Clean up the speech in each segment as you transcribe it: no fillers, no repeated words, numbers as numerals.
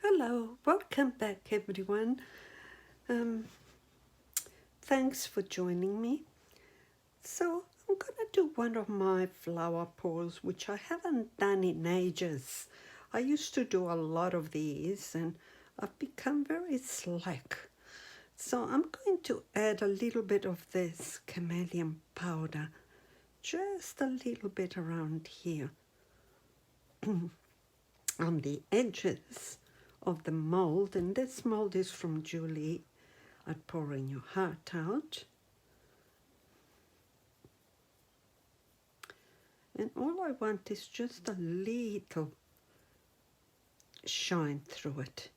Hello, welcome back everyone. Thanks for joining me. So I'm gonna do one of my flower pours which I haven't done in ages. I used to do a lot of these and I've become very slack. So I'm going to add a little bit of this chameleon powder, just a little bit around here on the edges of the mold, and this mold is from Julie at Pouring Your Heart Out. And all I want is just a little shine through it.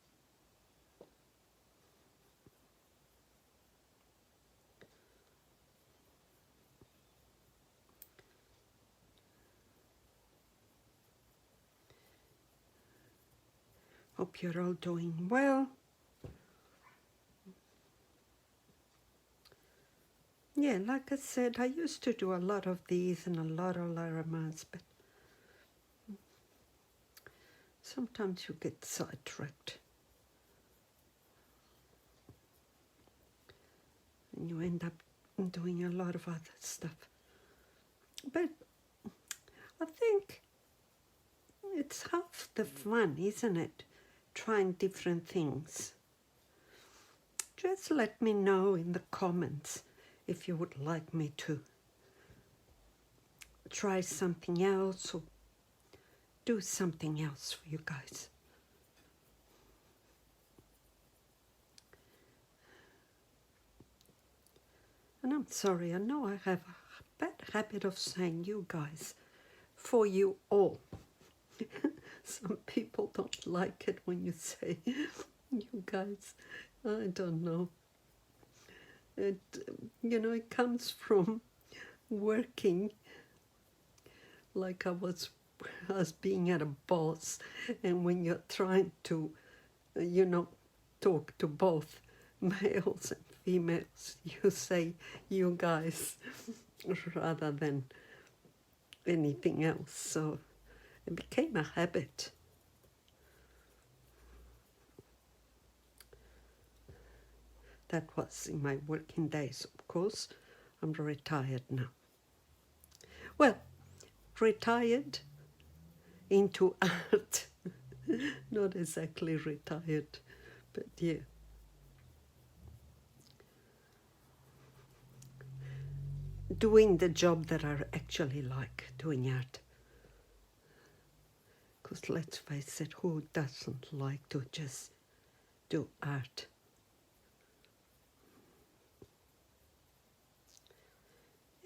Hope you're all doing well. Yeah, like I said, I used to do a lot of these and a lot of laramas, but sometimes you get sidetracked. And you end up doing a lot of other stuff. But I think it's half the fun, isn't it? Trying different things. Just let me know in the comments if you would like me to try something else or do something else for you guys. And I'm sorry, I know I have a bad habit of saying you guys, for you all. Some people don't like it when you say you guys. I don't know. It, it comes from working like I was as being at a boss, and when you're trying to, talk to both males and females, you say you guys rather than anything else. So it became a habit. That was in my working days, of course. I'm retired now. Well, retired into art. Not exactly retired, but yeah. Doing the job that I actually like, doing art. Because let's face it, who doesn't like to just do art?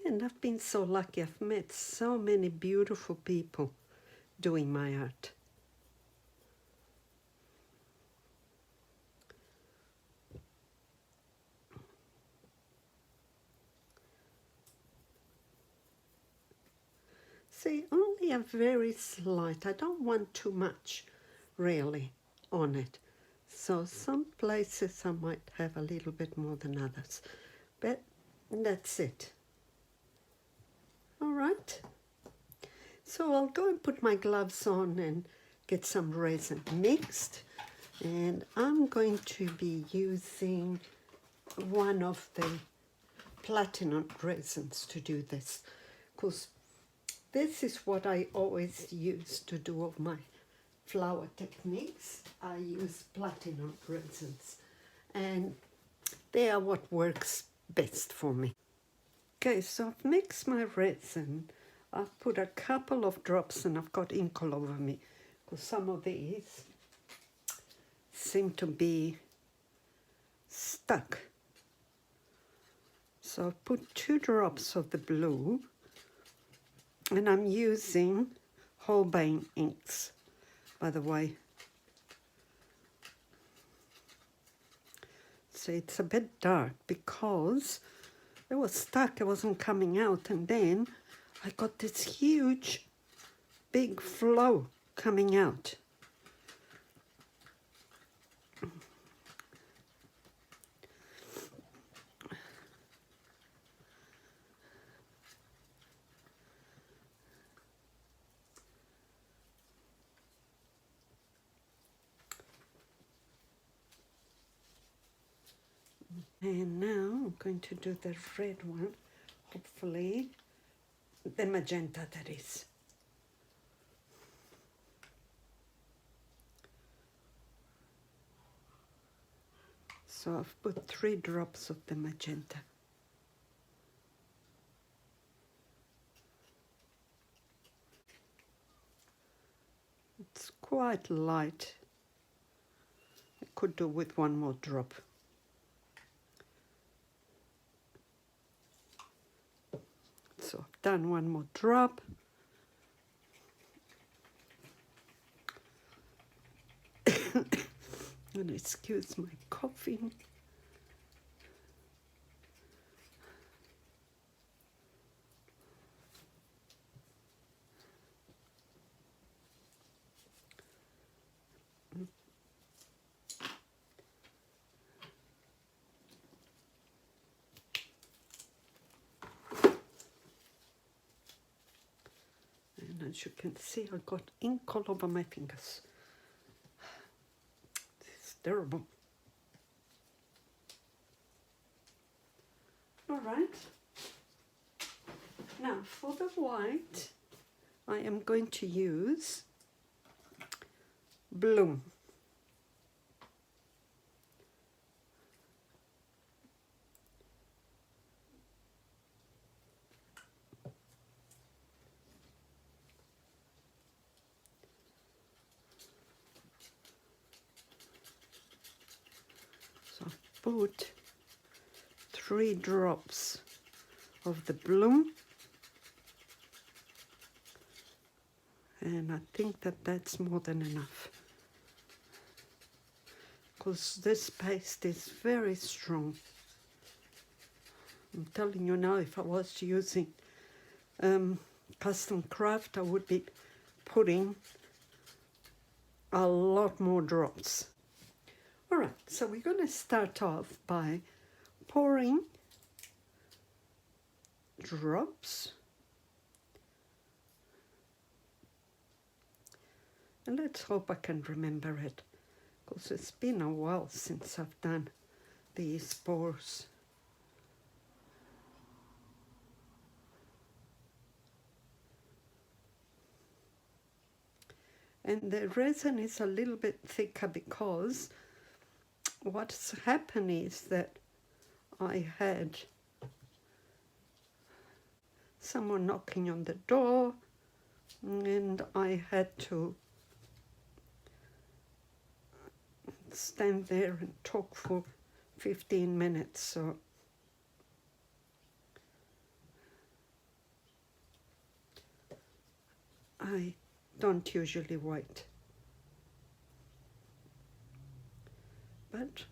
And I've been so lucky, I've met so many beautiful people doing my art. See, only a very slight, I don't want too much really on it. So some places I might have a little bit more than others, but that's it. All right. So I'll go and put my gloves on and get some resin mixed. And I'm going to be using one of the platinum resins to do this, because this is what I always use to do all my flower techniques. I use platinum resins, and they are what works best for me. Okay, so I've mixed my resin. I've put a couple of drops and I've got ink all over me, because some of these seem to be stuck. So I've put 2 drops of the blue, and I'm using Holbein inks, by the way. So it's a bit dark because it was stuck, it wasn't coming out, and then I got this huge big flow coming out. And now I'm going to do the red one, hopefully, the magenta that is. So I've put 3 drops of the magenta. It's quite light. I could do with 1 more drop. So I've done 1 more drop. And excuse my coughing. And as you can see, I got ink all over my fingers. It's terrible. All right. Now for the white, I am going to use Bloom. So I've put 3 drops of the Bloom. And I think that that's more than enough, because this paste is very strong. I'm telling you now, if I was using custom craft, I would be putting a lot more drops. All right, so we're going to start off by pouring drops. And let's hope I can remember it, because it's been a while since I've done these pours. And the resin is a little bit thicker because what's happened is that I had someone knocking on the door and I had to stand there and talk for 15 minutes. So I don't usually wait. But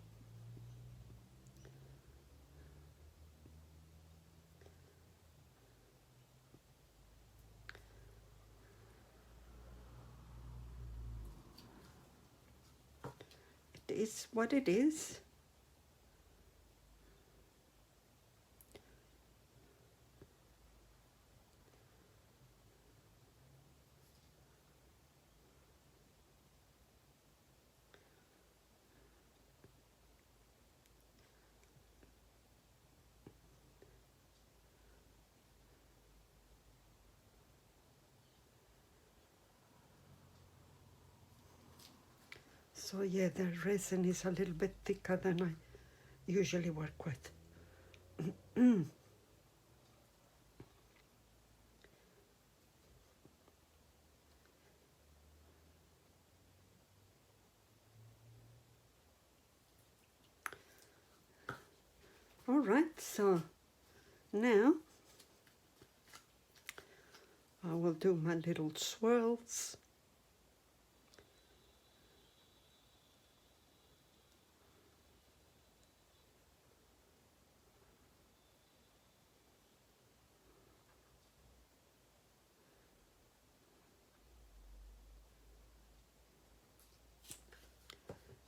it is what it is. So yeah, the resin is a little bit thicker than I usually work with. All right, so now I will do my little swirls.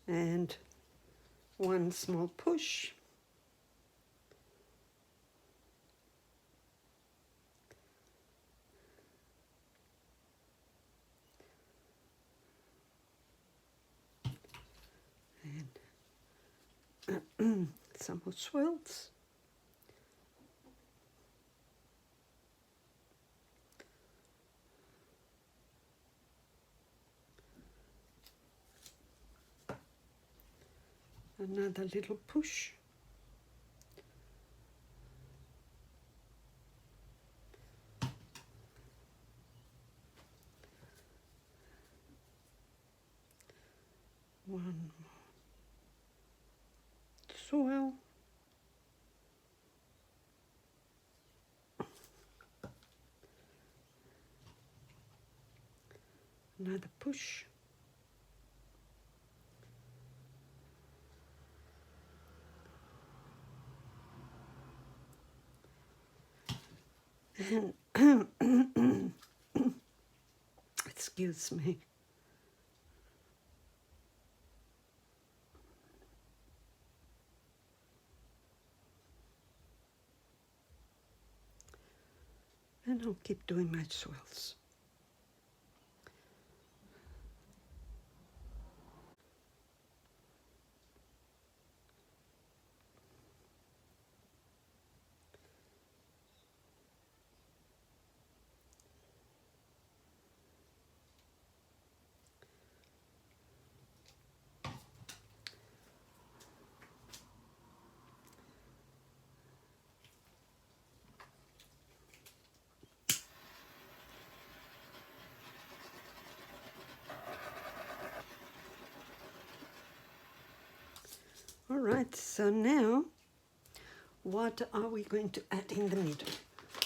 And 1 small push. And some more swirls. Another little push. One more swirl. Another push. And excuse me. And I'll keep doing my swirls. All right, so now what are we going to add in the middle?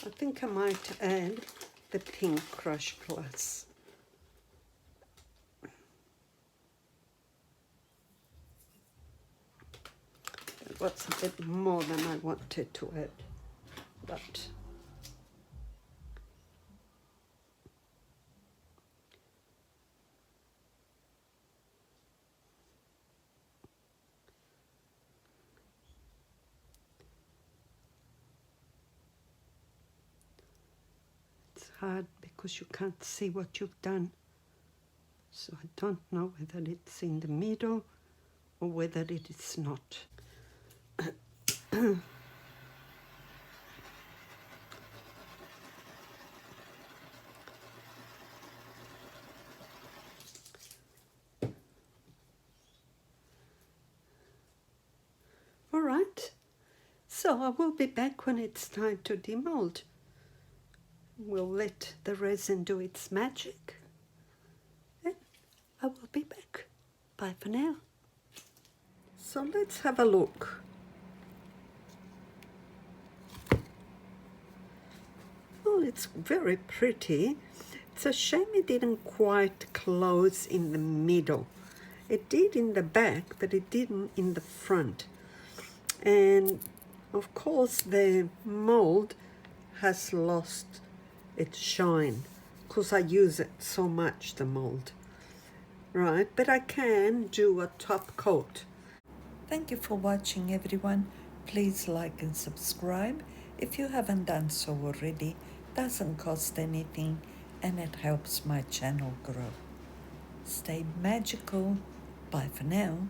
I think I might add the pink crush plus. It was a bit more than I wanted to add, but it's hard because you can't see what you've done. So I don't know whether it's in the middle or whether it is not. All right, so I will be back when it's time to demold. We'll let the resin do its magic. And I will be back. Bye for now. So let's have a look. Oh, it's very pretty. It's a shame it didn't quite close in the middle. It did in the back, but it didn't in the front. And of course the mold has lost its shine because I use it so much, the mold. Right, but I can do a top coat. Thank you for watching, everyone. Please like and subscribe if you haven't done so already. Doesn't cost anything and it helps my channel grow. Stay magical. Bye for now.